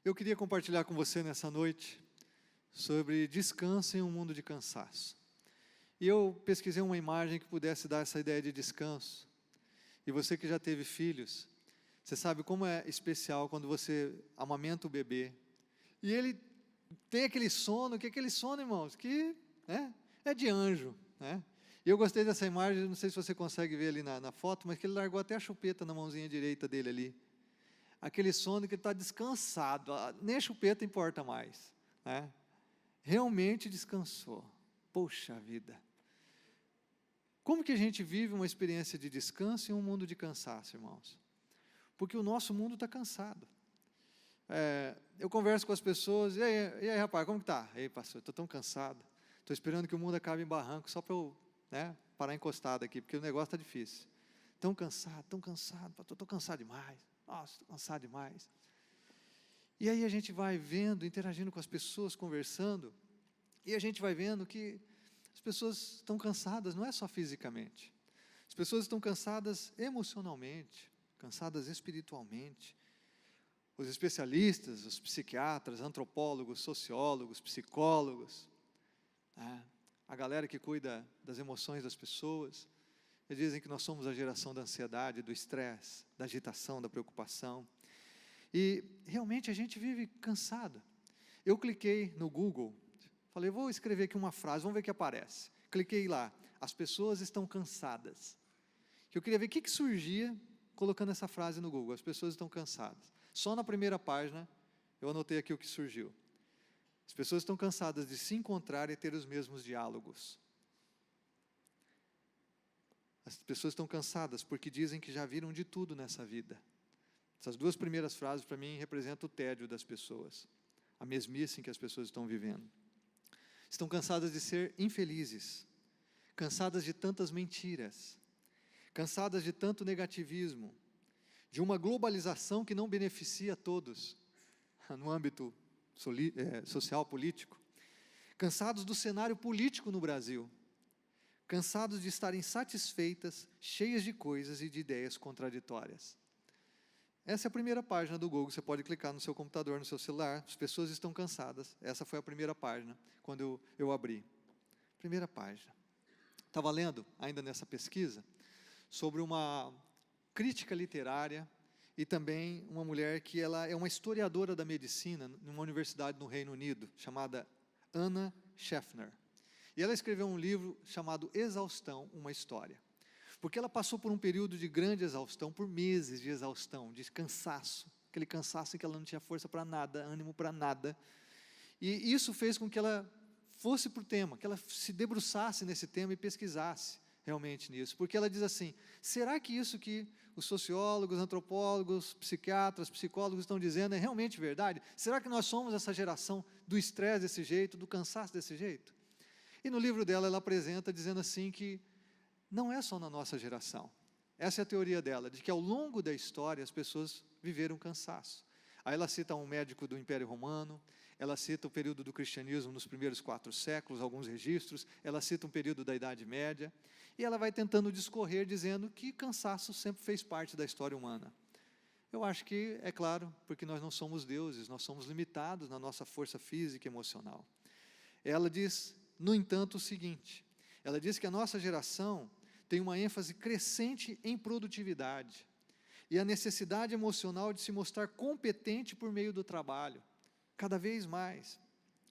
Eu queria compartilhar com você nessa noite sobre descanso em um mundo de cansaço. E eu pesquisei uma imagem que pudesse dar essa ideia de descanso. E você que já teve filhos, você sabe como é especial quando você amamenta o bebê. E ele tem aquele sono, irmãos, que é de anjo, né? E eu gostei dessa imagem, não sei se você consegue ver ali na foto, mas que ele largou até a chupeta na mãozinha direita dele ali. Aquele sono que ele está descansado, nem a chupeta importa mais, né? Realmente descansou. Poxa vida! Como que a gente vive uma experiência de descanso em um mundo de cansaço, irmãos? Porque o nosso mundo está cansado. Eu converso com as pessoas, e aí rapaz, como que está? Ei, pastor, estou tão cansado, estou esperando que o mundo acabe em barranco, só para eu parar encostado aqui, porque o negócio está difícil. Tão cansado, pastor, estou cansado demais. Nossa, estou cansado demais. E aí a gente vai vendo, interagindo com as pessoas, conversando, e a gente vai vendo que as pessoas estão cansadas, não é só fisicamente. As pessoas estão cansadas emocionalmente, cansadas espiritualmente. Os especialistas, os psiquiatras, antropólogos, sociólogos, psicólogos, a galera que cuida das emoções das pessoas, eles dizem que nós somos a geração da ansiedade, do estresse, da agitação, da preocupação. E realmente a gente vive cansado. Eu cliquei no Google, falei, vou escrever aqui uma frase, vamos ver o que aparece. Cliquei lá, as pessoas estão cansadas. Eu queria ver o que surgia colocando essa frase no Google, as pessoas estão cansadas. Só na primeira página, eu anotei aqui o que surgiu. As pessoas estão cansadas de se encontrar e ter os mesmos diálogos. As pessoas estão cansadas porque dizem que já viram de tudo nessa vida. Essas duas primeiras frases, para mim, representam o tédio das pessoas, a mesmice em que as pessoas estão vivendo. Estão cansadas de ser infelizes, cansadas de tantas mentiras, cansadas de tanto negativismo, de uma globalização que não beneficia a todos, no âmbito social, político, cansados do cenário político no Brasil, cansados de estarem insatisfeitas, cheias de coisas e de ideias contraditórias. Essa é a primeira página do Google, você pode clicar no seu computador, no seu celular, as pessoas estão cansadas. Essa foi a primeira página, quando eu abri. Primeira página. Estava lendo, ainda nessa pesquisa, sobre uma crítica literária e também uma mulher que ela é uma historiadora da medicina numa universidade no Reino Unido, chamada Anna Scheffner. E ela escreveu um livro chamado Exaustão, uma história. Porque ela passou por um período de grande exaustão, por meses de exaustão, de cansaço, aquele cansaço em que ela não tinha força para nada, ânimo para nada. E isso fez com que ela fosse para o tema, que ela se debruçasse nesse tema e pesquisasse realmente nisso. Porque ela diz assim, será que isso que os sociólogos, antropólogos, psiquiatras, psicólogos estão dizendo é realmente verdade? Será que nós somos essa geração do estresse desse jeito, do cansaço desse jeito? E no livro dela, ela apresenta dizendo assim que não é só na nossa geração. Essa é a teoria dela, de que ao longo da história as pessoas viveram cansaço. Aí ela cita um médico do Império Romano, ela cita o período do cristianismo nos primeiros 4 séculos, alguns registros, ela cita um período da Idade Média, e ela vai tentando discorrer dizendo que cansaço sempre fez parte da história humana. Eu acho que, é claro, porque nós não somos deuses, nós somos limitados na nossa força física e emocional. Ela diz, no entanto, o seguinte, ela diz que a nossa geração tem uma ênfase crescente em produtividade e a necessidade emocional de se mostrar competente por meio do trabalho, cada vez mais.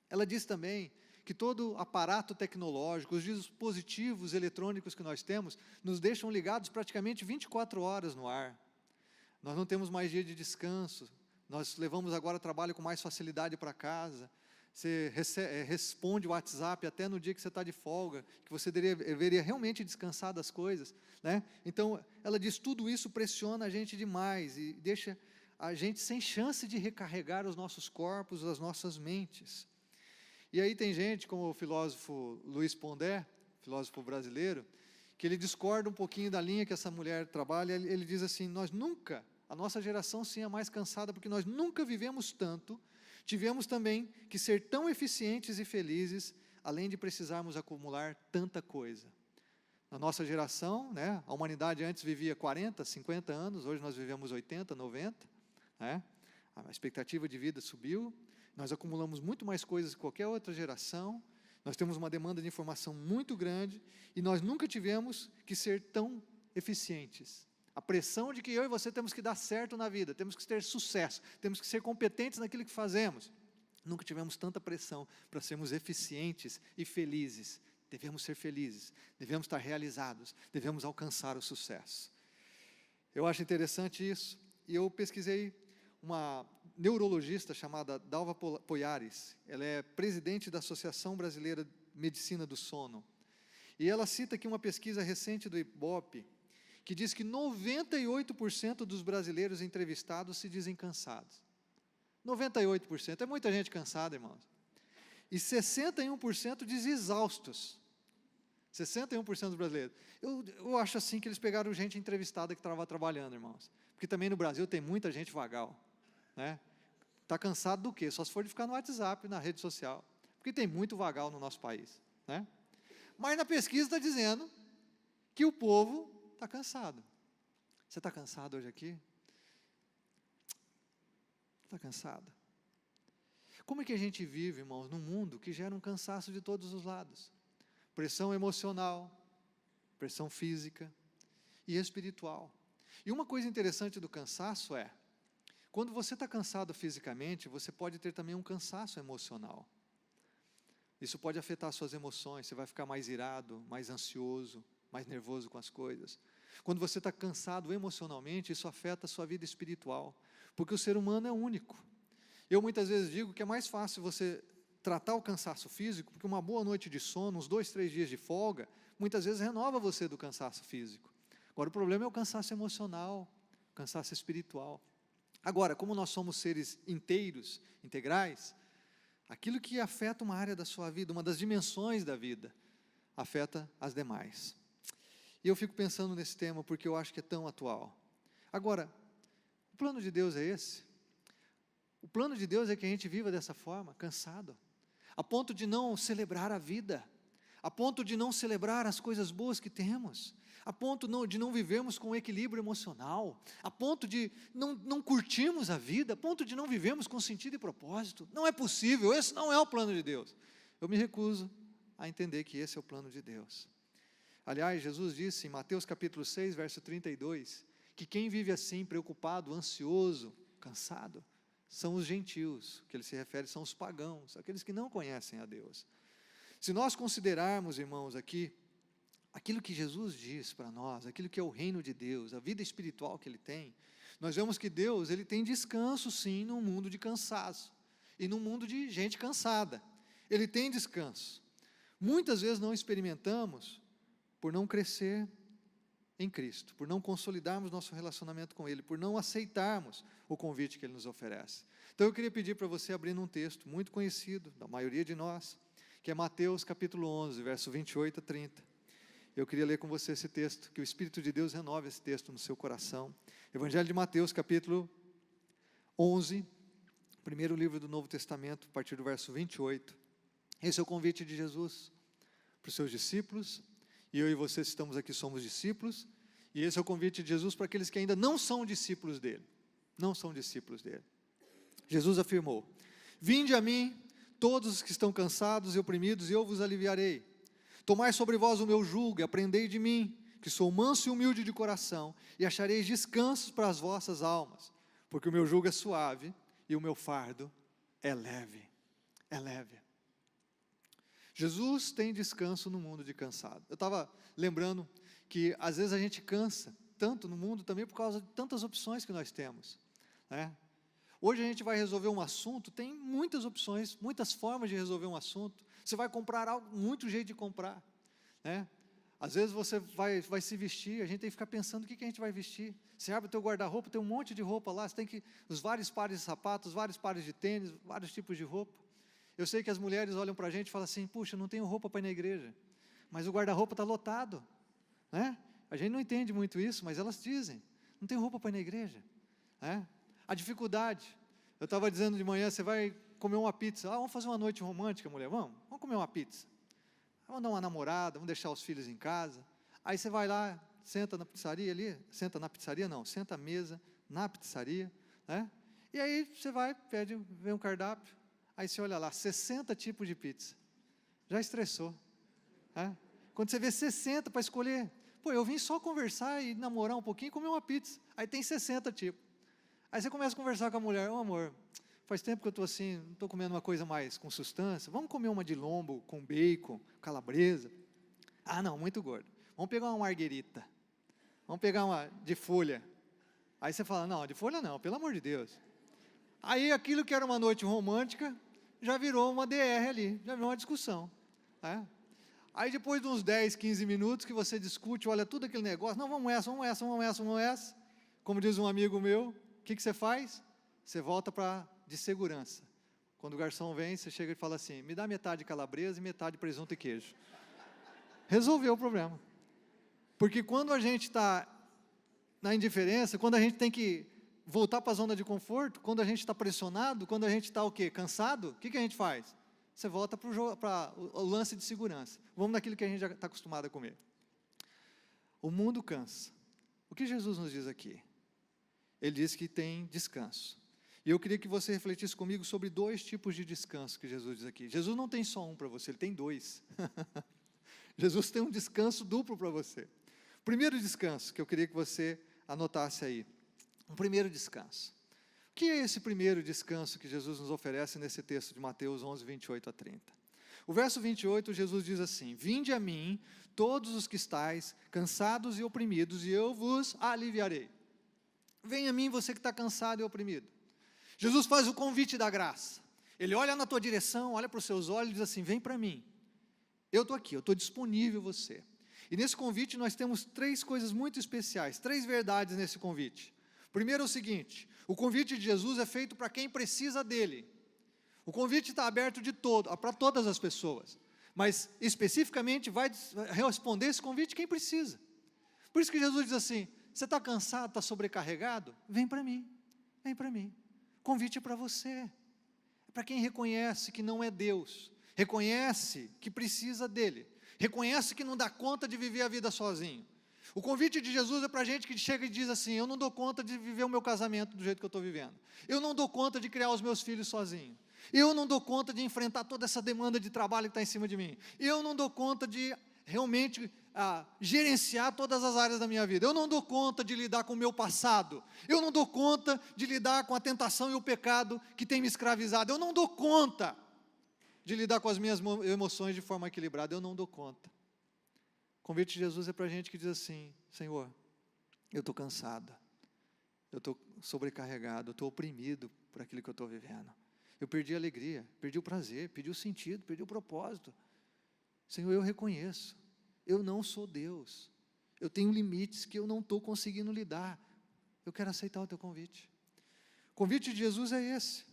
Ela diz também que todo aparato tecnológico, os dispositivos eletrônicos que nós temos, nos deixam ligados praticamente 24 horas no ar. Nós não temos mais dia de descanso, nós levamos agora trabalho com mais facilidade para casa. Você responde o WhatsApp até no dia que você está de folga, que você deveria realmente descansar das coisas, né? Então, ela diz, tudo isso pressiona a gente demais e deixa a gente sem chance de recarregar os nossos corpos, as nossas mentes. E aí tem gente, como o filósofo Luiz Pondé, filósofo brasileiro, que ele discorda um pouquinho da linha que essa mulher trabalha, ele diz assim, a nossa geração sim é mais cansada, porque nós nunca vivemos tanto, tivemos também que ser tão eficientes e felizes, além de precisarmos acumular tanta coisa. Na nossa geração, a humanidade antes vivia 40, 50 anos, hoje nós vivemos 80, 90. expectativa de vida subiu, nós acumulamos muito mais coisas que qualquer outra geração, nós temos uma demanda de informação muito grande, e nós nunca tivemos que ser tão eficientes. A pressão de que eu e você temos que dar certo na vida, temos que ter sucesso, temos que ser competentes naquilo que fazemos. Nunca tivemos tanta pressão para sermos eficientes e felizes. Devemos ser felizes, devemos estar realizados, devemos alcançar o sucesso. Eu acho interessante isso, e eu pesquisei uma neurologista chamada Dalva Poyares, ela é presidente da Associação Brasileira de Medicina do Sono, e ela cita aqui uma pesquisa recente do Ibope, que diz que 98% dos brasileiros entrevistados se dizem cansados. 98%, é muita gente cansada, irmãos. E 61% diz exaustos. 61% dos brasileiros. Eu acho assim que eles pegaram gente entrevistada que estava trabalhando, irmãos. Porque também no Brasil tem muita gente vagal. Né? Está cansado do quê? Só se for de ficar no WhatsApp, na rede social. Porque tem muito vagal no nosso país. Né? Mas na pesquisa está dizendo que o povo está cansado. Você está cansado hoje aqui? Está cansado? Como é que a gente vive, irmãos, num mundo que gera um cansaço de todos os lados? Pressão emocional, pressão física e espiritual. E uma coisa interessante do cansaço é, quando você está cansado fisicamente, você pode ter também um cansaço emocional. Isso pode afetar suas emoções, você vai ficar mais irado, mais ansioso, mais nervoso com as coisas. Quando você está cansado emocionalmente, isso afeta a sua vida espiritual, porque o ser humano é único. Eu muitas vezes digo que é mais fácil você tratar o cansaço físico, porque uma boa noite de sono, uns 2, 3 dias de folga, muitas vezes renova você do cansaço físico. Agora, o problema é o cansaço emocional, o cansaço espiritual. Agora, como nós somos seres inteiros, integrais, aquilo que afeta uma área da sua vida, uma das dimensões da vida, afeta as demais. E eu fico pensando nesse tema porque eu acho que é tão atual. Agora, o plano de Deus é esse? O plano de Deus é que a gente viva dessa forma, cansado, a ponto de não celebrar a vida, a ponto de não celebrar as coisas boas que temos, a ponto de não vivermos com equilíbrio emocional, a ponto de não curtirmos a vida, a ponto de não vivermos com sentido e propósito. Não é possível, esse não é o plano de Deus. Eu me recuso a entender que esse é o plano de Deus. Aliás, Jesus disse em Mateus capítulo 6, verso 32, que quem vive assim, preocupado, ansioso, cansado, são os gentios, que ele se refere, são os pagãos, aqueles que não conhecem a Deus. Se nós considerarmos, irmãos, aqui, aquilo que Jesus diz para nós, aquilo que é o reino de Deus, a vida espiritual que Ele tem, nós vemos que Deus, Ele tem descanso sim num mundo de cansaço, e num mundo de gente cansada, Ele tem descanso. Muitas vezes não experimentamos, por não crescer em Cristo, por não consolidarmos nosso relacionamento com Ele, por não aceitarmos o convite que Ele nos oferece. Então eu queria pedir para você abrir um texto muito conhecido, da maioria de nós, que é Mateus capítulo 11, verso 28 a 30. Eu queria ler com você esse texto, que o Espírito de Deus renove esse texto no seu coração. Evangelho de Mateus capítulo 11, primeiro livro do Novo Testamento, a partir do verso 28. Esse é o convite de Jesus para os seus discípulos, e eu e você estamos aqui, somos discípulos, e esse é o convite de Jesus para aqueles que ainda não são discípulos dele, não são discípulos dele. Jesus afirmou: vinde a mim, todos os que estão cansados e oprimidos, e eu vos aliviarei. Tomai sobre vós o meu jugo e aprendei de mim, que sou manso e humilde de coração, e achareis descansos para as vossas almas, porque o meu jugo é suave e o meu fardo é leve. É leve. Jesus tem descanso no mundo de cansado. Eu estava lembrando que às vezes a gente cansa tanto no mundo também por causa de tantas opções que nós temos, né? Hoje a gente vai resolver um assunto, tem muitas opções, muitas formas de resolver um assunto. Você vai comprar algo, muito jeito de comprar, né? Às vezes você vai se vestir, a gente tem que ficar pensando o que a gente vai vestir. Você abre o teu guarda-roupa, tem um monte de roupa lá, você tem que, os vários pares de sapatos, vários pares de tênis, vários tipos de roupa. Eu sei que as mulheres olham para a gente e falam assim: puxa, não tenho roupa para ir na igreja, mas o guarda-roupa está lotado, né? A gente não entende muito isso, mas elas dizem: não tenho roupa para ir na igreja, né? A dificuldade, eu estava dizendo de manhã, você vai comer uma pizza, vamos fazer uma noite romântica, mulher, vamos comer uma pizza, vamos dar uma namorada, vamos deixar os filhos em casa, aí você vai lá, senta na pizzaria ali, senta na pizzaria não, senta à mesa, na pizzaria, né? E aí você vai, vem um cardápio, aí você olha lá, 60 tipos de pizza. Já estressou. Né? Quando você vê 60 para escolher, pô, eu vim só conversar e namorar um pouquinho e comer uma pizza. Aí tem 60 tipos. Aí você começa a conversar com a mulher, ô amor, faz tempo que eu estou assim, não estou comendo uma coisa mais com sustância, vamos comer uma de lombo com bacon, calabresa. Ah não, muito gordo. Vamos pegar uma marguerita. Vamos pegar uma de folha. Aí você fala, não, de folha não, pelo amor de Deus. Aí aquilo que era uma noite romântica, já virou uma DR ali, já virou uma discussão. Né? Aí depois de uns 10, 15 minutos que você discute, olha tudo aquele negócio, não, vamos essa. Como diz um amigo meu, o que você faz? Você volta para de segurança. Quando o garçom vem, você chega e fala assim, me dá metade calabresa e metade presunto e queijo. Resolveu o problema. Porque quando a gente está na indiferença, quando a gente tem que voltar para a zona de conforto, quando a gente está pressionado, quando a gente está o quê? Cansado, o que a gente faz? Você volta para o lance de segurança. Vamos naquilo que a gente já está acostumado a comer. O mundo cansa. O que Jesus nos diz aqui? Ele diz que tem descanso. E eu queria que você refletisse comigo sobre 2 tipos de descanso que Jesus diz aqui. Jesus não tem só um para você, ele tem 2. Jesus tem um descanso duplo para você. Primeiro descanso que eu queria que você anotasse aí. Um primeiro descanso. O que é esse primeiro descanso que Jesus nos oferece nesse texto de Mateus 11, 28 a 30? O verso 28, Jesus diz assim, vinde a mim, todos os que estáis cansados e oprimidos, e eu vos aliviarei. Venha a mim você que está cansado e oprimido. Jesus faz o convite da graça. Ele olha na tua direção, olha para os seus olhos e diz assim, vem para mim. Eu estou aqui, eu estou disponível a você. E nesse convite nós temos 3 coisas muito especiais, 3 verdades nesse convite. Primeiro é o seguinte, o convite de Jesus é feito para quem precisa dele. O convite está aberto para todas as pessoas, mas especificamente vai responder esse convite quem precisa. Por isso que Jesus diz assim, você está cansado, está sobrecarregado? Vem para mim, vem para mim. O convite é para você, é para quem reconhece que não é Deus, reconhece que precisa dele, reconhece que não dá conta de viver a vida sozinho. O convite de Jesus é para gente que chega e diz assim, eu não dou conta de viver o meu casamento do jeito que eu estou vivendo, eu não dou conta de criar os meus filhos sozinho, eu não dou conta de enfrentar toda essa demanda de trabalho que está em cima de mim, eu não dou conta de realmente gerenciar todas as áreas da minha vida, eu não dou conta de lidar com o meu passado, eu não dou conta de lidar com a tentação e o pecado que tem me escravizado, eu não dou conta de lidar com as minhas emoções de forma equilibrada, eu não dou conta. O convite de Jesus é para a gente que diz assim, Senhor, eu estou cansada, eu estou sobrecarregado, eu estou oprimido por aquilo que eu estou vivendo, eu perdi a alegria, perdi o prazer, perdi o sentido, perdi o propósito. Senhor, eu reconheço, eu não sou Deus, eu tenho limites que eu não estou conseguindo lidar, eu quero aceitar o teu convite. O convite de Jesus é esse.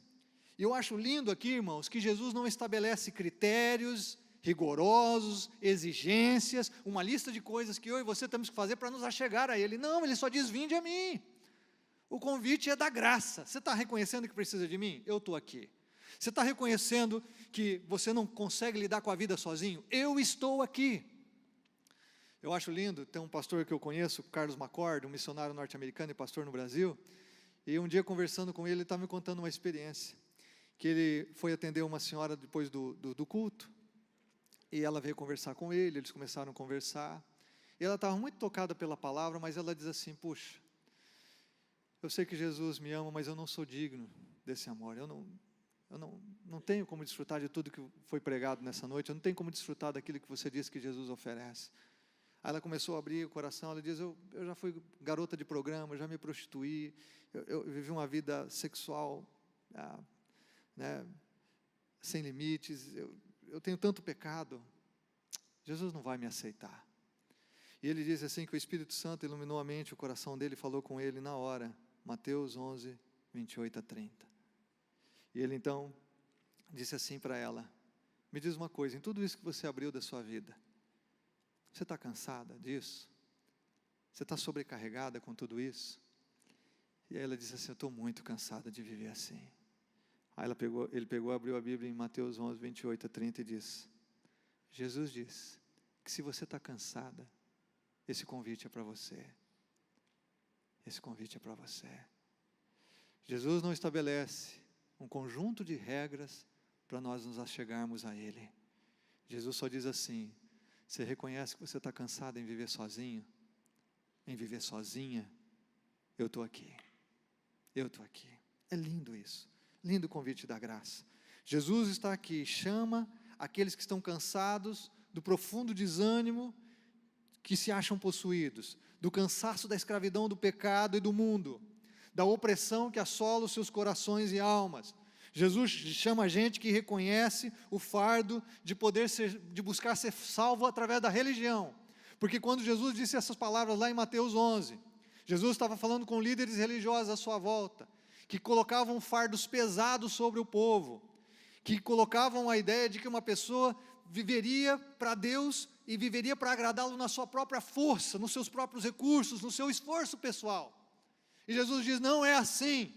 E eu acho lindo aqui, irmãos, que Jesus não estabelece critérios rigorosos, exigências, uma lista de coisas que eu e você temos que fazer para nos achegar a Ele. Não, Ele só diz, vinde a mim. O convite é da graça. Você está reconhecendo que precisa de mim? Eu estou aqui. Você está reconhecendo que você não consegue lidar com a vida sozinho? Eu estou aqui. Eu acho lindo, tem um pastor que eu conheço, Carlos McCord, um missionário norte-americano e pastor no Brasil, e um dia conversando com ele estava me contando uma experiência, que ele foi atender uma senhora depois do culto, e ela veio conversar com ele, eles começaram a conversar, e ela estava muito tocada pela palavra, mas ela diz assim, puxa, eu sei que Jesus me ama, mas eu não sou digno desse amor, eu não tenho como desfrutar de tudo que foi pregado nessa noite, eu não tenho como desfrutar daquilo que você disse que Jesus oferece. Aí ela começou a abrir o coração, ela diz, eu já fui garota de programa, já me prostituí, eu vivi uma vida sexual, sem limites, eu tenho tanto pecado, Jesus não vai me aceitar. E ele diz assim que o Espírito Santo iluminou a mente, o coração dele, falou com ele na hora, Mateus 11, 28 a 30. E ele então disse assim para ela, me diz uma coisa, em tudo isso que você abriu da sua vida, você está cansada disso? Você está sobrecarregada com tudo isso? E aí ela disse assim, eu estou muito cansada de viver assim. Aí ele pegou, abriu a Bíblia em Mateus 11, 28 a 30 e diz, Jesus diz que se você está cansada, esse convite é para você. Esse convite é para você. Jesus não estabelece um conjunto de regras para nós nos achegarmos a Ele. Jesus só diz assim: você reconhece que você está cansado em viver sozinho? Em viver sozinha? Eu estou aqui. Eu estou aqui. É lindo isso. Lindo o convite da graça. Jesus está aqui, chama aqueles que estão cansados do profundo desânimo, que se acham possuídos, do cansaço da escravidão do pecado e do mundo, da opressão que assola os seus corações e almas. Jesus chama a gente que reconhece o fardo de de buscar ser salvo através da religião. Porque quando Jesus disse essas palavras lá em Mateus 11, Jesus estava falando com líderes religiosos à sua volta, que colocavam fardos pesados sobre o povo, que colocavam a ideia de que uma pessoa viveria para Deus e viveria para agradá-lo na sua própria força, nos seus próprios recursos, no seu esforço pessoal. E Jesus diz: não é assim.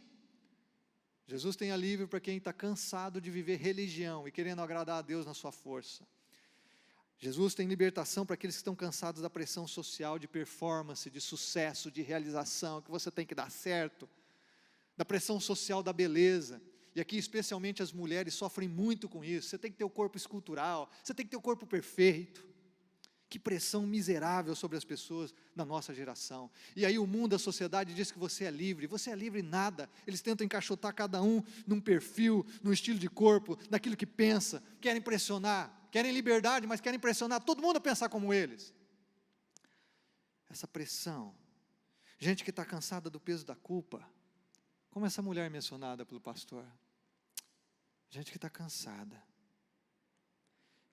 Jesus tem alívio para quem está cansado de viver religião e querendo agradar a Deus na sua força. Jesus tem libertação para aqueles que estão cansados da pressão social, de performance, de sucesso, de realização, que você tem que dar certo, da pressão social da beleza. E aqui especialmente as mulheres sofrem muito com isso. Você tem que ter o corpo escultural, você tem que ter o corpo perfeito. Que pressão miserável sobre as pessoas da nossa geração. E aí o mundo, a sociedade diz que você é livre nada. Eles tentam encaixotar cada um num perfil, num estilo de corpo, naquilo que pensa, querem impressionar, querem liberdade, mas querem impressionar todo mundo a pensar como eles. Essa pressão, gente que está cansada do peso da culpa, como essa mulher mencionada pelo pastor, gente que está cansada.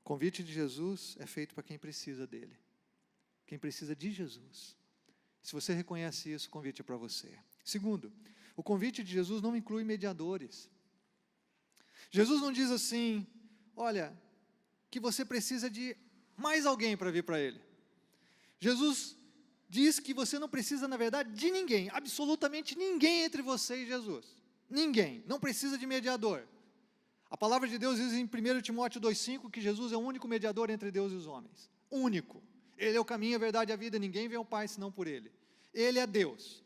O convite de Jesus é feito para quem precisa dele, quem precisa de Jesus. Se você reconhece isso, o convite é para você. Segundo, o convite de Jesus não inclui mediadores. Jesus não diz assim: olha, que você precisa de mais alguém para vir para Ele. Jesus diz que você não precisa, na verdade, de ninguém, absolutamente ninguém entre você e Jesus. Ninguém, não precisa de mediador. A palavra de Deus diz em 1 Timóteo 2,5 que Jesus é o único mediador entre Deus e os homens. Único. Ele é o caminho, a verdade e a vida, ninguém vê ao Pai senão por Ele. Ele é Deus.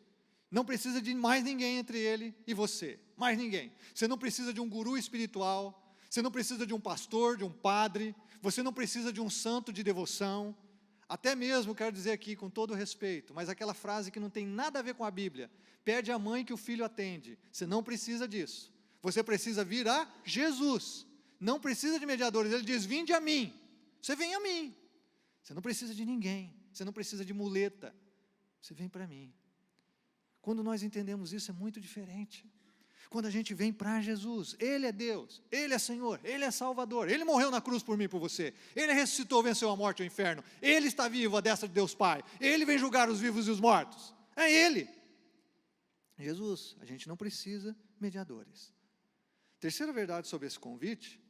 Não precisa de mais ninguém entre Ele e você. Mais ninguém. Você não precisa de um guru espiritual, você não precisa de um pastor, de um padre, você não precisa de um santo de devoção. Até mesmo, quero dizer aqui com todo respeito, mas aquela frase que não tem nada a ver com a Bíblia: pede à mãe que o filho atende. Você não precisa disso. Você precisa vir a Jesus. Não precisa de mediadores. Ele diz: vinde a mim. Você vem a mim. Você não precisa de ninguém. Você não precisa de muleta. Você vem para mim. Quando nós entendemos isso, é muito diferente. Quando a gente vem para Jesus, Ele é Deus, Ele é Senhor, Ele é Salvador, Ele morreu na cruz por mim e por você, Ele ressuscitou, venceu a morte e o inferno, Ele está vivo à destra de Deus Pai, Ele vem julgar os vivos e os mortos, é Ele. Jesus, a gente não precisa mediadores. Terceira verdade sobre esse convite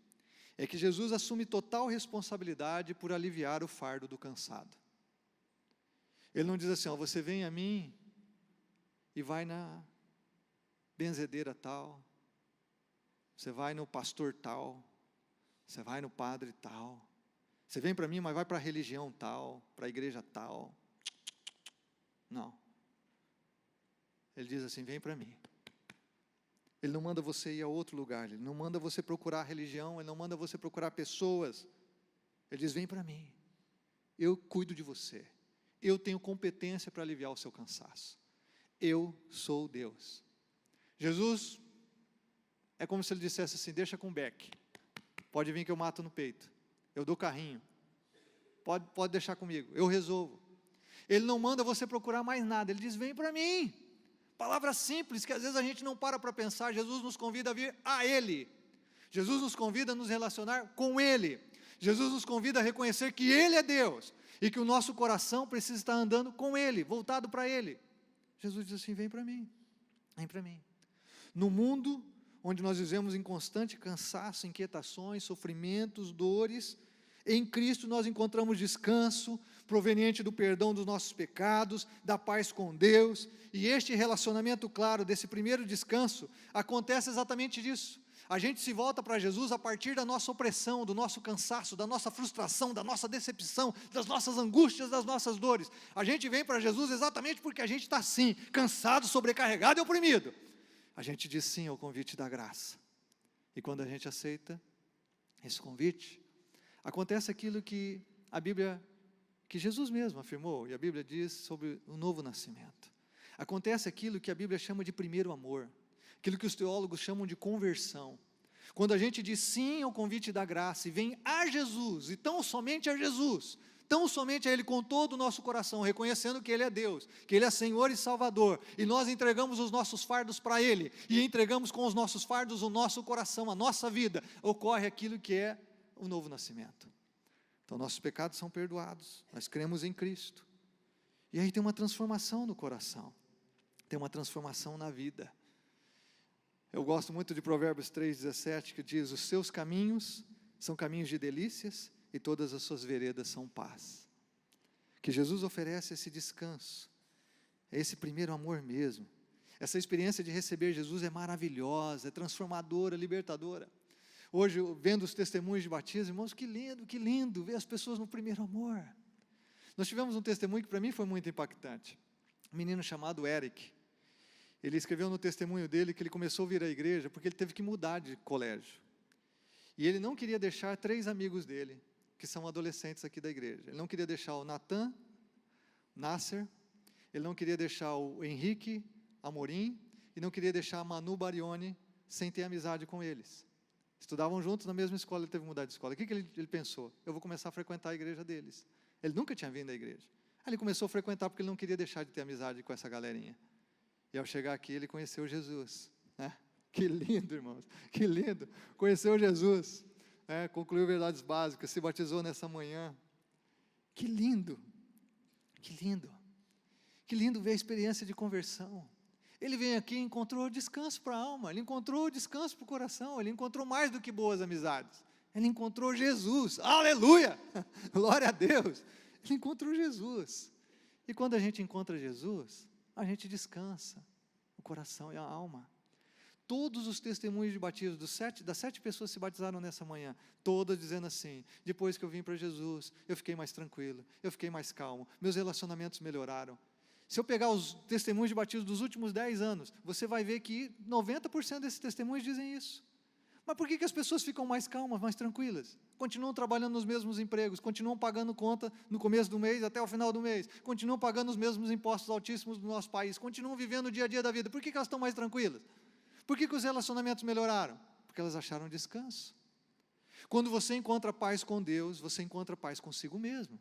é que Jesus assume total responsabilidade por aliviar o fardo do cansado. Ele não diz assim: ó, você vem a mim e vai na benzedeira tal, você vai no pastor tal, você vai no padre tal, você vem para mim, mas vai para a religião tal, para a igreja tal. Não. Ele diz assim: vem para mim. Ele não manda você ir a outro lugar, Ele não manda você procurar religião, Ele não manda você procurar pessoas. Ele diz: vem para mim, eu cuido de você, eu tenho competência para aliviar o seu cansaço, eu sou Deus. Jesus, é como se Ele dissesse assim: deixa com o Beck, pode vir que eu mato no peito, eu dou carrinho, pode deixar comigo, eu resolvo. Ele não manda você procurar mais nada, Ele diz: vem para mim. Palavra simples que às vezes a gente não para pensar. Jesus nos convida a vir a Ele. Jesus nos convida a nos relacionar com Ele. Jesus nos convida a reconhecer que Ele é Deus e que o nosso coração precisa estar andando com Ele, voltado para Ele. Jesus diz assim: vem para mim, vem para mim. No mundo onde nós vivemos em constante cansaço, inquietações, sofrimentos, dores, em Cristo nós encontramos descanso proveniente do perdão dos nossos pecados, da paz com Deus, e este relacionamento claro desse primeiro descanso acontece exatamente disso. A gente se volta para Jesus a partir da nossa opressão, do nosso cansaço, da nossa frustração, da nossa decepção, das nossas angústias, das nossas dores. A gente vem para Jesus exatamente porque a gente está assim, cansado, sobrecarregado e oprimido. a gente diz sim ao convite da graça. E quando a gente aceita esse convite, acontece aquilo que a Bíblia, que Jesus mesmo afirmou, e a Bíblia diz sobre o novo nascimento. Acontece aquilo que a Bíblia chama de primeiro amor, aquilo que os teólogos chamam de conversão. Quando a gente diz sim ao convite da graça e vem a Jesus, e tão somente a Jesus, tão somente a Ele com todo o nosso coração, reconhecendo que Ele é Deus, que Ele é Senhor e Salvador, e nós entregamos os nossos fardos para Ele, e entregamos com os nossos fardos o nosso coração, a nossa vida, ocorre aquilo que é o novo nascimento. Então nossos pecados são perdoados, nós cremos em Cristo, e aí tem uma transformação no coração, tem uma transformação na vida. Eu gosto muito de Provérbios 3,17, que diz: os seus caminhos são caminhos de delícias, e todas as suas veredas são paz. Que Jesus oferece esse descanso, é esse primeiro amor mesmo. Essa experiência de receber Jesus é maravilhosa, é transformadora, libertadora. Hoje, vendo os testemunhos de batismo, irmãos, que lindo ver as pessoas no primeiro amor. Nós tivemos um testemunho que para mim foi muito impactante. Um menino chamado Eric. Ele escreveu no testemunho dele que ele começou a vir à igreja porque ele teve que mudar de colégio. E ele não queria deixar 3 amigos dele, que são adolescentes aqui da igreja. Ele não queria deixar o Natan, Nasser, ele não queria deixar o Henrique Amorim, e não queria deixar a Manu Barioni sem ter amizade com eles. Estudavam juntos na mesma escola, ele teve que mudar de escola. O que ele pensou? Eu vou começar a frequentar a igreja deles. Ele nunca tinha vindo à igreja. Aí ele começou a frequentar porque ele não queria deixar de ter amizade com essa galerinha. E ao chegar aqui, ele conheceu Jesus, né? Que lindo, irmãos, que lindo, conheceu Jesus, né? Concluiu verdades básicas, se batizou nessa manhã, que lindo, que lindo, que lindo ver a experiência de conversão. Ele veio aqui e encontrou descanso para a alma, ele encontrou descanso para o coração, ele encontrou mais do que boas amizades, ele encontrou Jesus, aleluia, glória a Deus, ele encontrou Jesus. E quando a gente encontra Jesus, a gente descansa o coração e a alma. Todos os testemunhos de batismo das 7 pessoas que se batizaram nessa manhã, todas dizendo assim: depois que eu vim para Jesus, eu fiquei mais tranquilo, eu fiquei mais calmo, meus relacionamentos melhoraram. Se eu pegar os testemunhos de batismo dos últimos 10 anos, você vai ver que 90% desses testemunhos dizem isso. Mas por que as pessoas ficam mais calmas, mais tranquilas? Continuam trabalhando nos mesmos empregos, continuam pagando conta no começo do mês até o final do mês, continuam pagando os mesmos impostos altíssimos do nosso país, continuam vivendo o dia a dia da vida. Por que elas estão mais tranquilas? Por que os relacionamentos melhoraram? Porque elas acharam descanso. Quando você encontra paz com Deus, você encontra paz consigo mesmo.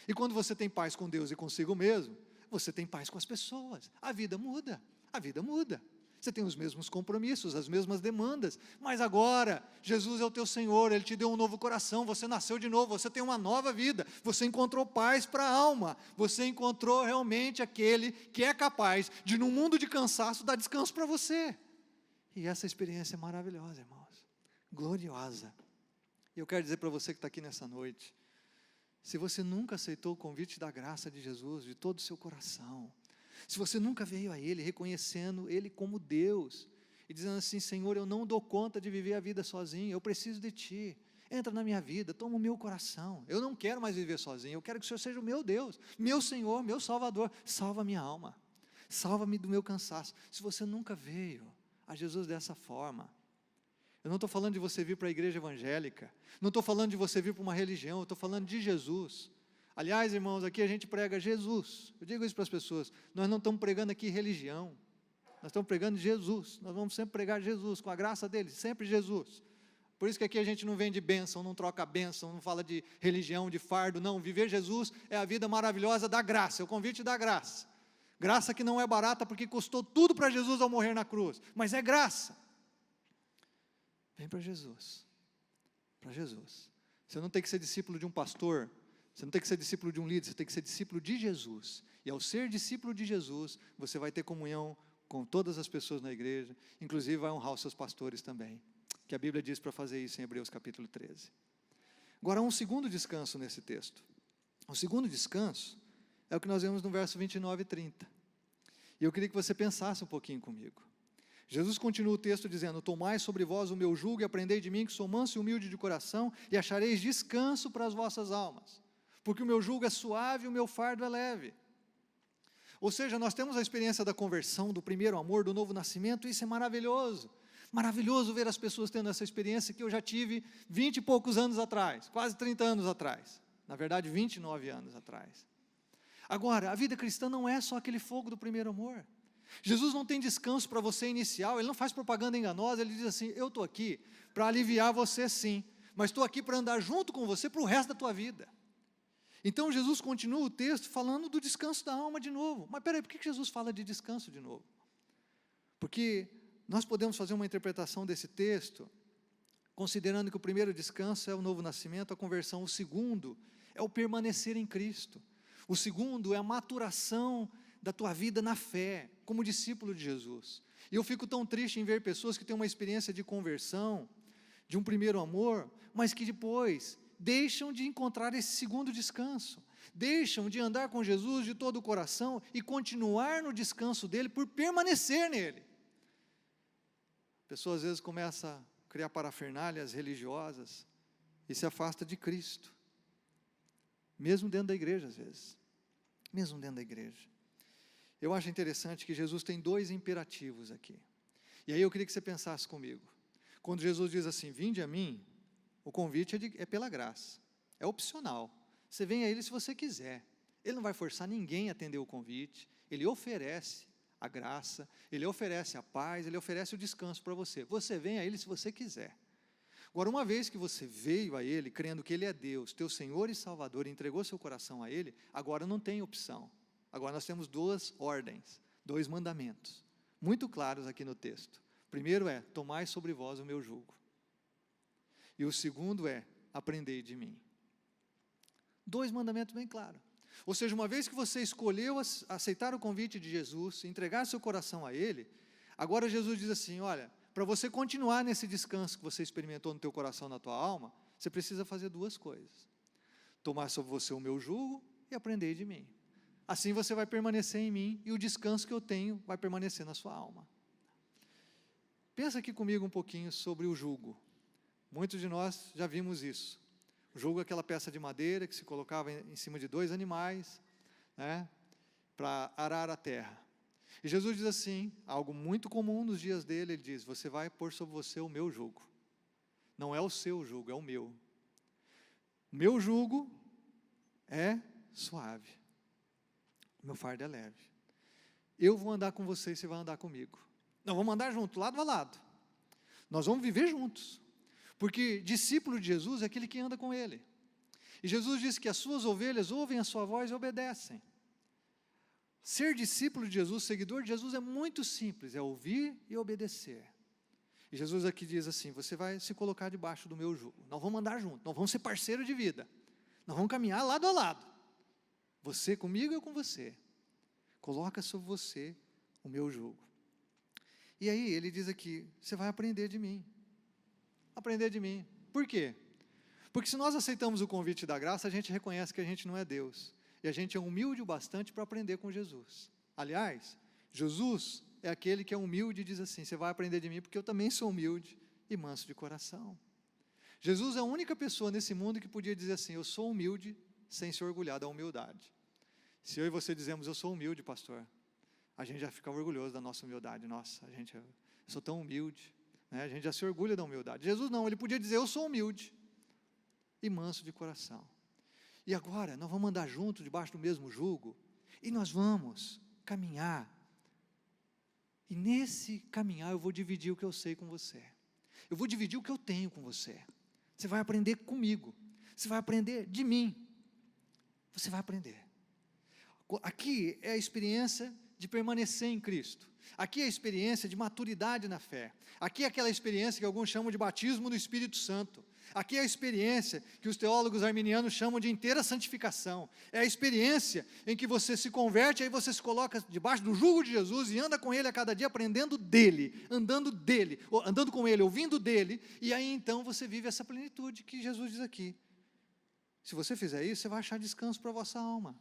E quando você tem paz com Deus e consigo mesmo, você tem paz com as pessoas. A vida muda, a vida muda. Você tem os mesmos compromissos, as mesmas demandas, mas agora, Jesus é o teu Senhor, Ele te deu um novo coração, você nasceu de novo, você tem uma nova vida, você encontrou paz para a alma, você encontrou realmente aquele que é capaz de, num mundo de cansaço, dar descanso para você. E essa experiência é maravilhosa, irmãos, gloriosa. E eu quero dizer para você que está aqui nessa noite, se você nunca aceitou o convite da graça de Jesus, de todo o seu coração, se você nunca veio a Ele, reconhecendo Ele como Deus, e dizendo assim: Senhor, eu não dou conta de viver a vida sozinho, eu preciso de Ti, entra na minha vida, toma o meu coração, eu não quero mais viver sozinho, eu quero que o Senhor seja o meu Deus, meu Senhor, meu Salvador, salva a minha alma, salva-me do meu cansaço. Se você nunca veio a Jesus dessa forma, eu não estou falando de você vir para a igreja evangélica, não estou falando de você vir para uma religião, eu estou falando de Jesus. Aliás, irmãos, aqui a gente prega Jesus. Eu digo isso para as pessoas, nós não estamos pregando aqui religião, nós estamos pregando Jesus, nós vamos sempre pregar Jesus, com a graça dele, sempre Jesus. Por isso que aqui a gente não vende bênção, não troca bênção, não fala de religião, de fardo, não. Viver Jesus é a vida maravilhosa da graça, é o convite da graça. Graça que não é barata, porque custou tudo para Jesus ao morrer na cruz, mas é graça. Vem para Jesus, para Jesus. Você não tem que ser discípulo de um pastor, você não tem que ser discípulo de um líder, você tem que ser discípulo de Jesus. E ao ser discípulo de Jesus, você vai ter comunhão com todas as pessoas na igreja, inclusive vai honrar os seus pastores também, que a Bíblia diz para fazer isso em Hebreus capítulo 13. Agora, há um segundo descanso nesse texto. O segundo descanso é o que nós vemos no verso 29 e 30. E eu queria que você pensasse um pouquinho comigo. Jesus continua o texto dizendo: tomai sobre vós o meu jugo e aprendei de mim, que sou manso e humilde de coração, e achareis descanso para as vossas almas. Porque o meu jugo é suave e o meu fardo é leve. Ou seja, nós temos a experiência da conversão, do primeiro amor, do novo nascimento, e isso é maravilhoso. Maravilhoso ver as pessoas tendo essa experiência que eu já tive 20 e poucos anos atrás, quase 30 anos atrás. Na verdade, 29 anos atrás. Agora, a vida cristã não é só aquele fogo do primeiro amor. Jesus não tem descanso para você inicial, Ele não faz propaganda enganosa, Ele diz assim, eu estou aqui para aliviar você sim, mas estou aqui para andar junto com você para o resto da tua vida. Então Jesus continua o texto falando do descanso da alma de novo. Mas peraí, por que Jesus fala de descanso de novo? Porque nós podemos fazer uma interpretação desse texto, considerando que o primeiro descanso é o novo nascimento, a conversão. O segundo é o permanecer em Cristo. O segundo é a maturação da tua vida na fé, como discípulo de Jesus. E eu fico tão triste em ver pessoas que têm uma experiência de conversão, de um primeiro amor, mas que depois deixam de encontrar esse segundo descanso, deixam de andar com Jesus de todo o coração e continuar no descanso dele por permanecer nele. A pessoa às vezes começa a criar parafernálias religiosas e se afasta de Cristo, mesmo dentro da igreja às vezes, mesmo dentro da igreja. Eu acho interessante que Jesus tem dois imperativos aqui, e aí eu queria que você pensasse comigo. Quando Jesus diz assim, vinde a mim, o convite é pela graça, é opcional, você vem a Ele se você quiser, Ele não vai forçar ninguém a atender o convite, Ele oferece a graça, Ele oferece a paz, Ele oferece o descanso para você, você vem a Ele se você quiser. Agora, uma vez que você veio a Ele, crendo que Ele é Deus, teu Senhor e Salvador, e entregou seu coração a Ele, agora não tem opção, agora nós temos duas ordens, dois mandamentos, muito claros aqui no texto. O primeiro é, tomai sobre vós o meu jugo. E o segundo é, aprendei de mim. Dois mandamentos bem claros. Ou seja, uma vez que você escolheu aceitar o convite de Jesus, entregar seu coração a Ele, agora Jesus diz assim, olha, para você continuar nesse descanso que você experimentou no teu coração, na tua alma, você precisa fazer duas coisas. Tomar sobre você o meu jugo e aprender de mim. Assim você vai permanecer em mim e o descanso que eu tenho vai permanecer na sua alma. Pensa aqui comigo um pouquinho sobre o jugo. Muitos de nós já vimos isso. O jugo é aquela peça de madeira que se colocava em cima de dois animais, né, para arar a terra. E Jesus diz assim, algo muito comum nos dias dele, ele diz, você vai pôr sobre você o meu jugo. Não é o seu jugo, é o meu. O meu jugo é suave. O meu fardo é leve. Eu vou andar com você e você vai andar comigo. Nós vamos andar juntos, lado a lado. Nós vamos viver juntos. Porque discípulo de Jesus é aquele que anda com Ele. E Jesus disse que as suas ovelhas ouvem a sua voz e obedecem. Ser discípulo de Jesus, seguidor de Jesus é muito simples, é ouvir e obedecer. E Jesus aqui diz assim, você vai se colocar debaixo do meu jugo. Nós vamos andar juntos, nós vamos ser parceiros de vida. Nós vamos caminhar lado a lado. Você comigo e eu com você. Coloca sobre você o meu jugo. E aí ele diz aqui, você vai aprender de mim. Aprender de mim. Por quê? Porque se nós aceitamos o convite da graça, a gente reconhece que a gente não é Deus. E a gente é humilde o bastante para aprender com Jesus. Aliás, Jesus é aquele que é humilde e diz assim, você vai aprender de mim porque eu também sou humilde e manso de coração. Jesus é a única pessoa nesse mundo que podia dizer assim, eu sou humilde sem se orgulhar da humildade. Se eu e você dizemos, eu sou humilde, pastor, a gente já fica orgulhoso da nossa humildade. Nossa, eu sou tão humilde. A gente já se orgulha da humildade. Jesus não, ele podia dizer, eu sou humilde e manso de coração. E agora, nós vamos andar juntos, debaixo do mesmo jugo, e nós vamos caminhar. E nesse caminhar eu vou dividir o que eu sei com você. Eu vou dividir o que eu tenho com você. Você vai aprender comigo. Você vai aprender de mim. Você vai aprender. Aqui é a experiência de permanecer em Cristo. Aqui é a experiência de maturidade na fé. Aqui é aquela experiência que alguns chamam de batismo do Espírito Santo. Aqui é a experiência que os teólogos arminianos chamam de inteira santificação. É a experiência em que você se converte, aí você se coloca debaixo do jugo de Jesus e anda com Ele a cada dia, aprendendo dEle, andando com Ele, ouvindo dEle, e aí então você vive essa plenitude que Jesus diz aqui. Se você fizer isso, você vai achar descanso para a vossa alma.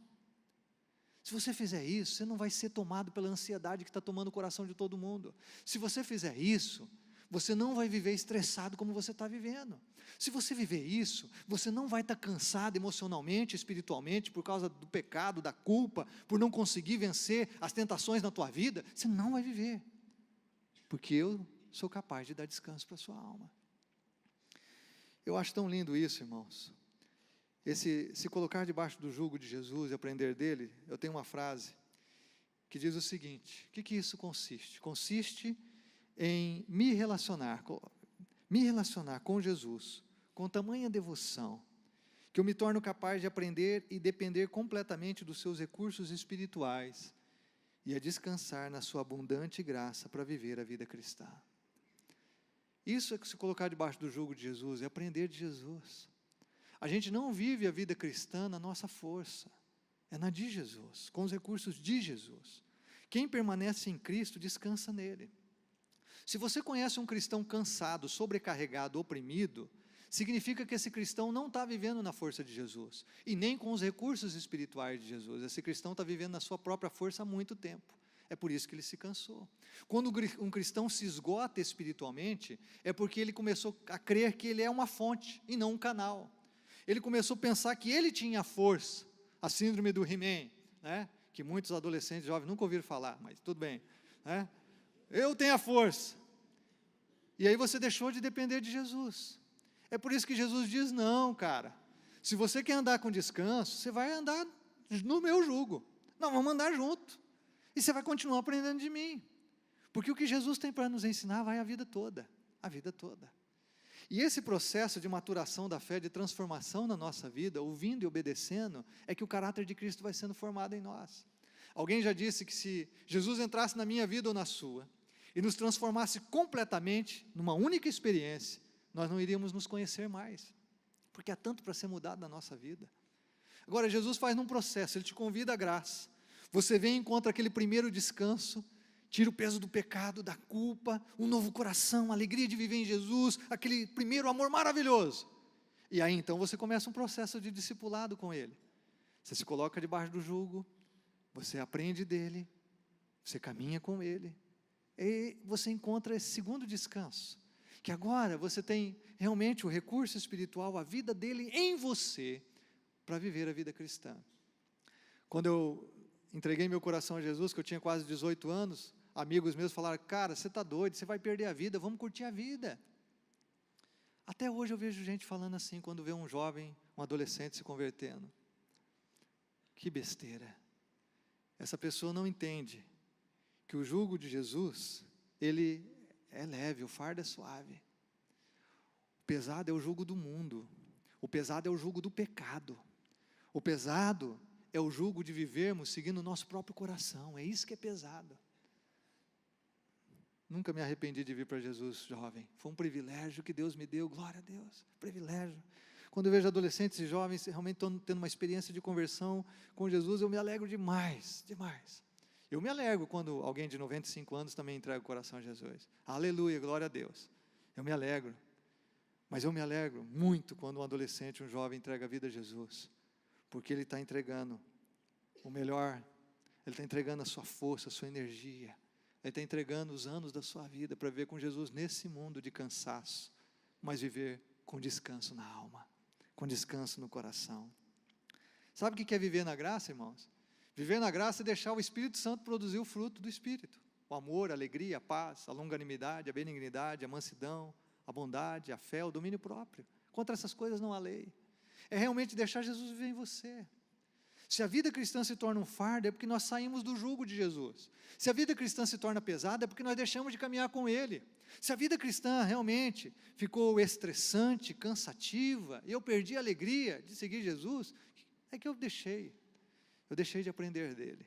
Se você fizer isso, você não vai ser tomado pela ansiedade que está tomando o coração de todo mundo. Se você fizer isso, Você não vai viver estressado como você está vivendo. Se você viver isso, você não vai estar cansado emocionalmente, espiritualmente, por causa do pecado, da culpa, por não conseguir vencer as tentações na tua vida. Você não vai viver. Porque eu sou capaz de dar descanso para a sua alma. Eu acho tão lindo isso, irmãos. Se colocar debaixo do jugo de Jesus e aprender dele, eu tenho uma frase que diz o seguinte: o que isso consiste? Consiste em me relacionar com Jesus, com tamanha devoção, que eu me torno capaz de aprender e depender completamente dos seus recursos espirituais, e a descansar na sua abundante graça para viver a vida cristã. Isso é que se colocar debaixo do jugo de Jesus, é aprender de Jesus. A gente não vive a vida cristã na nossa força, é na de Jesus, com os recursos de Jesus. Quem permanece em Cristo, descansa nele. Se você conhece um cristão cansado, sobrecarregado, oprimido, significa que esse cristão não está vivendo na força de Jesus, e nem com os recursos espirituais de Jesus. Esse cristão está vivendo na sua própria força há muito tempo. É por isso que ele se cansou. Quando um cristão se esgota espiritualmente, é porque ele começou a crer que ele é uma fonte e não um canal. Ele começou a pensar que ele tinha força, a síndrome do He-Man, né? Que muitos adolescentes jovens nunca ouviram falar, mas tudo bem, né? Eu tenho a força. E aí você deixou de depender de Jesus. É por isso que Jesus diz: não, cara, se você quer andar com descanso, você vai andar no meu jugo. Nós vamos andar junto. E você vai continuar aprendendo de mim. Porque o que Jesus tem para nos ensinar vai a vida toda. A vida toda. E esse processo de maturação da fé, de transformação na nossa vida, ouvindo e obedecendo, é que o caráter de Cristo vai sendo formado em nós. Alguém já disse que se Jesus entrasse na minha vida ou na sua, e nos transformasse completamente numa única experiência, nós não iríamos nos conhecer mais, porque há tanto para ser mudado na nossa vida. Agora, Jesus faz num processo, Ele te convida à graça, você vem e encontra aquele primeiro descanso, tira o peso do pecado, da culpa, um novo coração, a alegria de viver em Jesus, aquele primeiro amor maravilhoso, e aí então você começa um processo de discipulado com Ele, você se coloca debaixo do jugo, você aprende dEle, você caminha com Ele, e você encontra esse segundo descanso, que agora você tem realmente o recurso espiritual, a vida dele em você, para viver a vida cristã. Quando eu entreguei meu coração a Jesus, que eu tinha quase 18 anos, amigos meus falaram: cara, você está doido, você vai perder a vida, vamos curtir a vida. Até hoje eu vejo gente falando assim, quando vê um jovem, um adolescente se convertendo. Que besteira. Essa pessoa não entende que o jugo de Jesus, ele é leve, o fardo é suave. O pesado é o jugo do mundo, o pesado é o jugo do pecado, o pesado é o jugo de vivermos seguindo o nosso próprio coração, é isso que é pesado. Nunca me arrependi de vir para Jesus, jovem, foi um privilégio que Deus me deu, glória a Deus, privilégio. Quando eu vejo adolescentes e jovens realmente estão tendo uma experiência de conversão com Jesus, eu me alegro demais, demais. Eu me alegro quando alguém de 95 anos também entrega o coração a Jesus. Aleluia, glória a Deus. Eu me alegro. Mas eu me alegro muito quando um adolescente, um jovem entrega a vida a Jesus. Porque ele está entregando o melhor. Ele está entregando a sua força, a sua energia. Ele está entregando os anos da sua vida para viver com Jesus nesse mundo de cansaço. Mas viver com descanso na alma. Com descanso no coração. Sabe o que é viver na graça, irmãos? Viver na graça é deixar o Espírito Santo produzir o fruto do Espírito. O amor, a alegria, a paz, a longanimidade, a benignidade, a mansidão, a bondade, a fé, o domínio próprio. Contra essas coisas não há lei. É realmente deixar Jesus viver em você. Se a vida cristã se torna um fardo, é porque nós saímos do jugo de Jesus. Se a vida cristã se torna pesada, é porque nós deixamos de caminhar com Ele. Se a vida cristã realmente ficou estressante, cansativa, e eu perdi a alegria de seguir Jesus, é que eu deixei de aprender dele.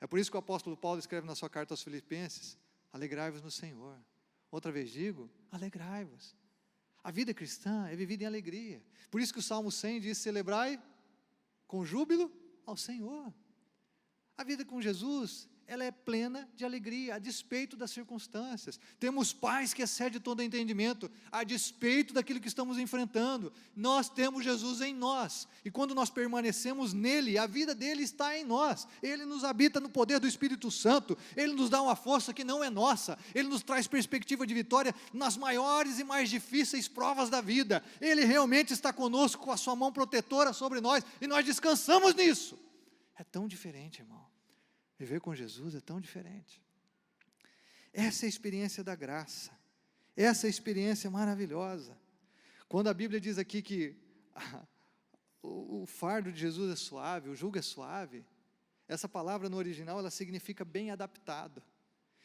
É por isso que o apóstolo Paulo escreve na sua carta aos Filipenses: alegrai-vos no Senhor. Outra vez digo, alegrai-vos. A vida cristã é vivida em alegria. Por isso que o Salmo 100 diz: celebrai com júbilo ao Senhor. A vida com Jesus ela é plena de alegria, a despeito das circunstâncias. Temos paz que excede todo entendimento, a despeito daquilo que estamos enfrentando. Nós temos Jesus em nós, e quando nós permanecemos nele, a vida dele está em nós. Ele nos habita no poder do Espírito Santo, ele nos dá uma força que não é nossa, ele nos traz perspectiva de vitória nas maiores e mais difíceis provas da vida. Ele realmente está conosco com a sua mão protetora sobre nós, e nós descansamos nisso. É tão diferente, irmão. Viver com Jesus é tão diferente. Essa é a experiência da graça. Essa é a experiência maravilhosa. Quando a Bíblia diz aqui que o fardo de Jesus é suave, o jugo é suave, essa palavra no original, ela significa bem adaptado.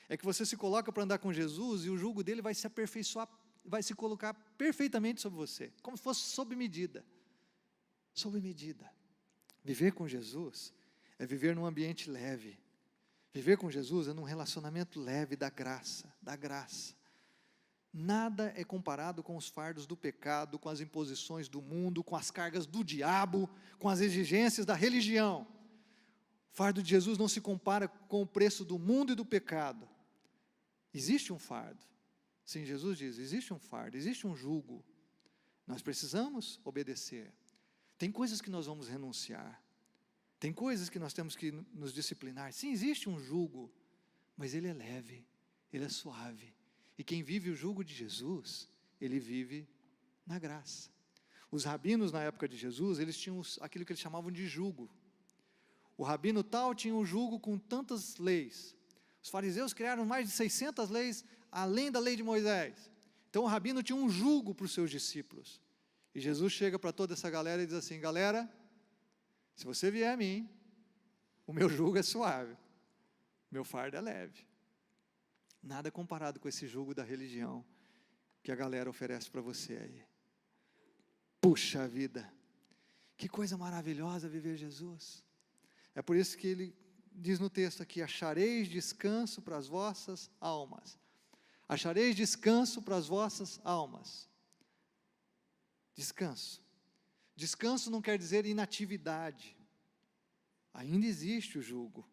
É que você se coloca para andar com Jesus e o jugo dele vai se aperfeiçoar, vai se colocar perfeitamente sobre você, como se fosse sob medida. Sob medida. Viver com Jesus é viver num ambiente leve. Viver com Jesus é num relacionamento leve da graça, da graça. Nada é comparado com os fardos do pecado, com as imposições do mundo, com as cargas do diabo, com as exigências da religião. O fardo de Jesus não se compara com o preço do mundo e do pecado. Existe um fardo. Sim, Jesus diz, existe um fardo, existe um jugo. Nós precisamos obedecer. Tem coisas que nós vamos renunciar. Tem coisas que nós temos que nos disciplinar. Sim, existe um jugo, mas ele é leve, ele é suave. E quem vive o jugo de Jesus, ele vive na graça. Os rabinos na época de Jesus, eles tinham aquilo que eles chamavam de jugo. O rabino tal tinha um jugo com tantas leis. Os fariseus criaram mais de 600 leis, além da lei de Moisés. Então o rabino tinha um jugo para os seus discípulos. E Jesus chega para toda essa galera e diz assim, galera, se você vier a mim, o meu jugo é suave, meu fardo é leve. Nada comparado com esse jugo da religião que a galera oferece para você aí. Puxa vida, que coisa maravilhosa viver Jesus. É por isso que ele diz no texto aqui, achareis descanso para as vossas almas. Achareis descanso para as vossas almas. Descanso. Descanso não quer dizer inatividade. Ainda existe o jugo.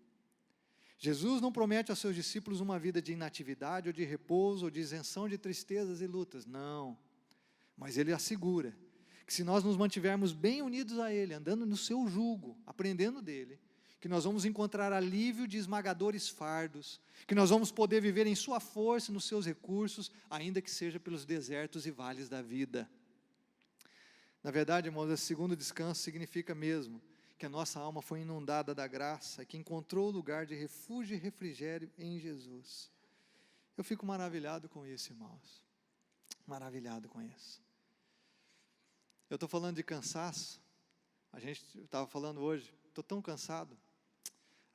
Jesus não promete aos seus discípulos uma vida de inatividade, ou de repouso, ou de isenção de tristezas e lutas. Não. Mas ele assegura que se nós nos mantivermos bem unidos a ele, andando no seu jugo, aprendendo dele, que nós vamos encontrar alívio de esmagadores fardos, que nós vamos poder viver em sua força, nos seus recursos, ainda que seja pelos desertos e vales da vida. Na verdade, irmãos, esse segundo descanso significa mesmo que a nossa alma foi inundada da graça, que encontrou lugar de refúgio e refrigério em Jesus. Eu fico maravilhado com isso, irmãos. Maravilhado com isso. Eu estou falando de cansaço. Eu estava falando hoje, estou tão cansado.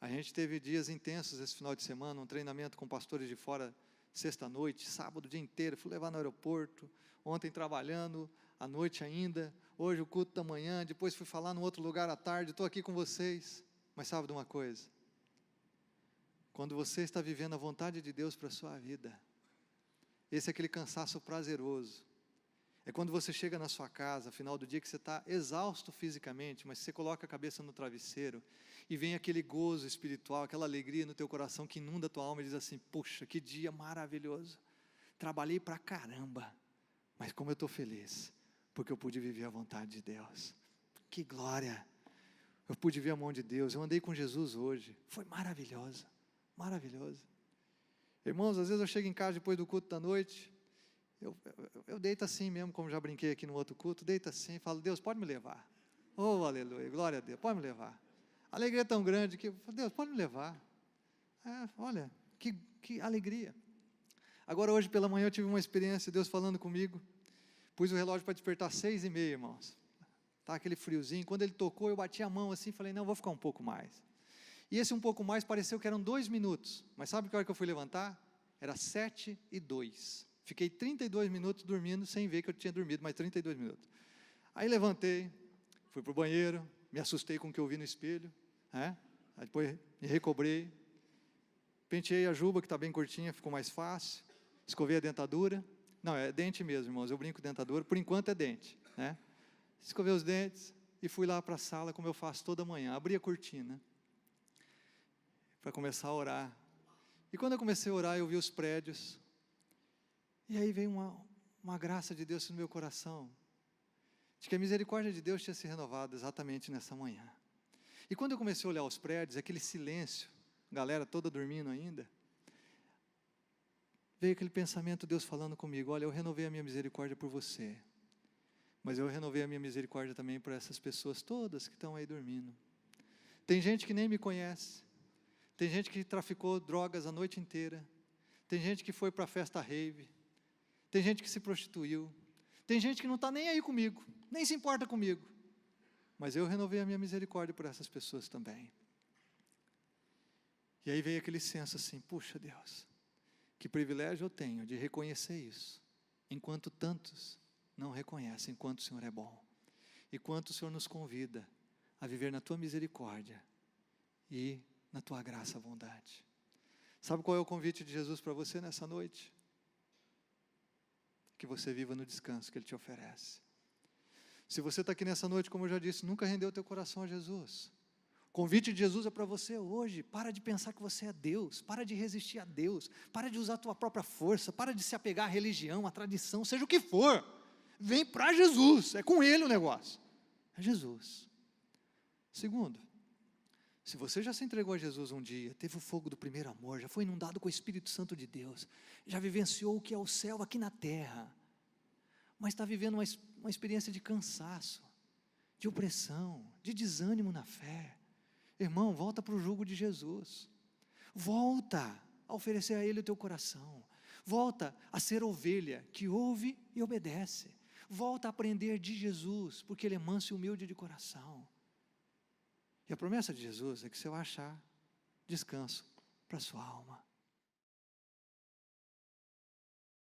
A gente teve dias intensos esse final de semana, um treinamento com pastores de fora, sexta-noite, sábado o dia inteiro, fui levar no aeroporto, ontem trabalhando, à noite ainda, hoje o culto da manhã, depois fui falar num outro lugar à tarde, estou aqui com vocês. Mas sabe de uma coisa? Quando você está vivendo a vontade de Deus para a sua vida, esse é aquele cansaço prazeroso. É quando você chega na sua casa, final do dia, que você está exausto fisicamente, mas você coloca a cabeça no travesseiro, e vem aquele gozo espiritual, aquela alegria no teu coração que inunda a tua alma e diz assim, puxa, que dia maravilhoso, trabalhei pra caramba, mas como eu estou feliz, porque eu pude viver a vontade de Deus. Que glória! Eu pude ver a mão de Deus, eu andei com Jesus hoje, foi maravilhoso, maravilhoso. Irmãos, às vezes eu chego em casa depois do culto da noite, eu deito assim mesmo, como já brinquei aqui no outro culto, deito assim e falo, Deus, pode me levar. Oh, aleluia, glória a Deus, pode me levar. A alegria é tão grande que, Deus, pode me levar. Olha, que alegria. Agora, hoje pela manhã eu tive uma experiência, Deus falando comigo, pus o relógio para despertar 6h30, irmãos. Tá aquele friozinho, quando ele tocou, eu bati a mão assim, falei, não, vou ficar um pouco mais. E esse um pouco mais pareceu que eram 2 minutos, mas sabe que hora que eu fui levantar? Era 7h02. Fiquei 32 minutos dormindo, sem ver que eu tinha dormido, mais 32 minutos. Aí levantei, fui para o banheiro, me assustei com o que eu vi no espelho, Aí depois me recobrei, penteei a juba, que está bem curtinha, ficou mais fácil, escovei a dentadura, não, é dente mesmo, irmãos, eu brinco dentadura, por enquanto é dente, escovei os dentes e fui lá para a sala, como eu faço toda manhã, abri a cortina, para começar a orar. E quando eu comecei a orar, eu vi os prédios. E aí veio uma graça de Deus no meu coração, de que a misericórdia de Deus tinha se renovado exatamente nessa manhã. E quando eu comecei a olhar os prédios, aquele silêncio, galera toda dormindo ainda, veio aquele pensamento, Deus falando comigo: olha, eu renovei a minha misericórdia por você, mas eu renovei a minha misericórdia também por essas pessoas todas que estão aí dormindo. Tem gente que nem me conhece, tem gente que traficou drogas a noite inteira, tem gente que foi para a festa rave, tem gente que se prostituiu, tem gente que não está nem aí comigo, nem se importa comigo, mas eu renovei a minha misericórdia por essas pessoas também. E aí veio aquele senso assim: puxa Deus, que privilégio eu tenho de reconhecer isso, enquanto tantos não reconhecem quanto o Senhor é bom, e quanto o Senhor nos convida a viver na Tua misericórdia e na Tua graça e bondade. Sabe qual é o convite de Jesus para você nessa noite? Que você viva no descanso que Ele te oferece. Se você está aqui nessa noite, como eu já disse, nunca rendeu teu coração a Jesus, o convite de Jesus é para você hoje. Para de pensar que você é Deus, para de resistir a Deus, para de usar a tua própria força, para de se apegar à religião, à tradição, seja o que for, vem para Jesus, é com Ele o negócio, é Jesus. Segundo, se você já se entregou a Jesus um dia, teve o fogo do primeiro amor, já foi inundado com o Espírito Santo de Deus, já vivenciou o que é o céu aqui na terra, mas está vivendo uma experiência de cansaço, de opressão, de desânimo na fé, irmão, volta para o jugo de Jesus, volta a oferecer a Ele o teu coração, volta a ser ovelha que ouve e obedece, volta a aprender de Jesus, porque Ele é manso e humilde de coração. E a promessa de Jesus é que você vai achar descanso para a sua alma.